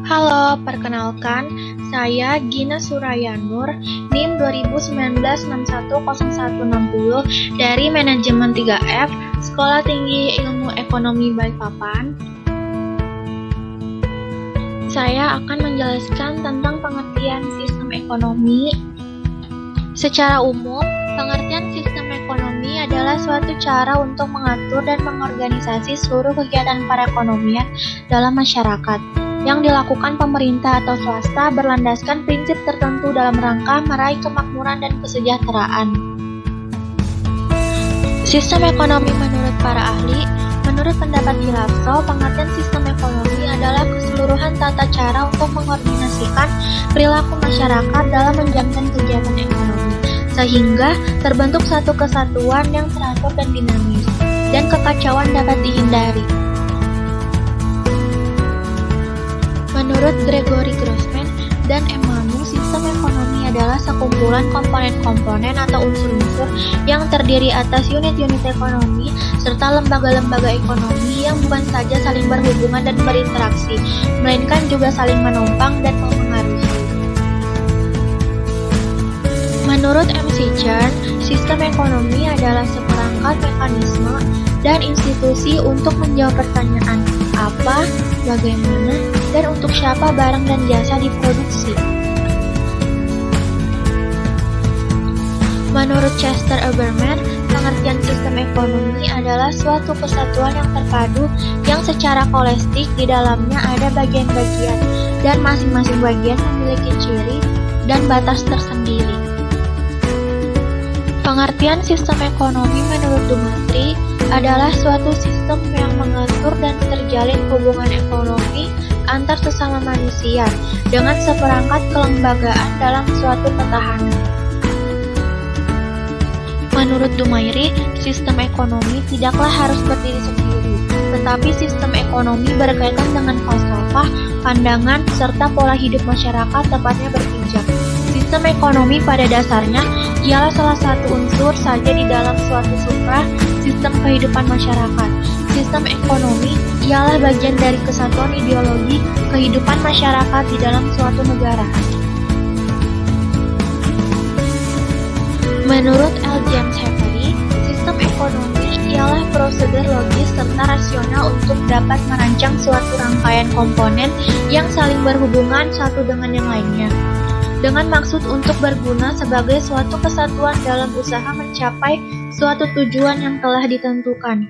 Halo, perkenalkan, saya Gina Surayanur, NIM 2019610160 dari Manajemen 3F, Sekolah Tinggi Ilmu Ekonomi Balikpapan. Saya akan menjelaskan tentang pengertian sistem ekonomi. Secara umum, pengertian sistem ekonomi adalah suatu cara untuk mengatur dan mengorganisasi seluruh kegiatan perekonomian dalam masyarakat yang dilakukan pemerintah atau swasta berlandaskan prinsip tertentu dalam rangka meraih kemakmuran dan kesejahteraan. Sistem ekonomi menurut para ahli, menurut pendapat Gilafso, pengertian sistem ekonomi adalah keseluruhan tata cara untuk mengordinasikan perilaku masyarakat dalam menjalankan kegiatan ekonomi, sehingga terbentuk satu kesatuan yang teratur dan dinamis, dan kekacauan dapat dihindari. Menurut Gregory Grossman dan Emanu, sistem ekonomi adalah sekumpulan komponen-komponen atau unsur-unsur yang terdiri atas unit-unit ekonomi serta lembaga-lembaga ekonomi yang bukan saja saling berhubungan dan berinteraksi, melainkan juga saling menopang dan mempengaruhi. Menurut M.C. Chern, sistem ekonomi adalah seperangkat mekanisme dan institusi untuk menjawab pertanyaan apa, bagaimana, dan untuk siapa barang dan jasa diproduksi. Menurut Chester Aberman, pengertian sistem ekonomi adalah suatu kesatuan yang terpadu yang secara holistik di dalamnya ada bagian-bagian dan masing-masing bagian memiliki ciri dan batas tersendiri. Pengertian sistem ekonomi menurut Dumatri adalah suatu sistem yang mengatur dan terjalin hubungan ekonomi antar sesama manusia dengan seperangkat kelembagaan dalam suatu ketahanan. Menurut Dumairi, sistem ekonomi tidaklah harus berdiri sendiri, tetapi sistem ekonomi berkaitan dengan falsafah, pandangan, serta pola hidup masyarakat, tepatnya berpijak. Sistem ekonomi pada dasarnya ialah salah satu unsur saja di dalam suatu supra sistem kehidupan masyarakat. Sistem ekonomi ialah bagian dari kesatuan ideologi kehidupan masyarakat di dalam suatu negara. Menurut L. James Heffery, sistem ekonomi ialah prosedur logis serta rasional untuk dapat merancang suatu rangkaian komponen yang saling berhubungan satu dengan yang lainnya, dengan maksud untuk berguna sebagai suatu kesatuan dalam usaha mencapai suatu tujuan yang telah ditentukan.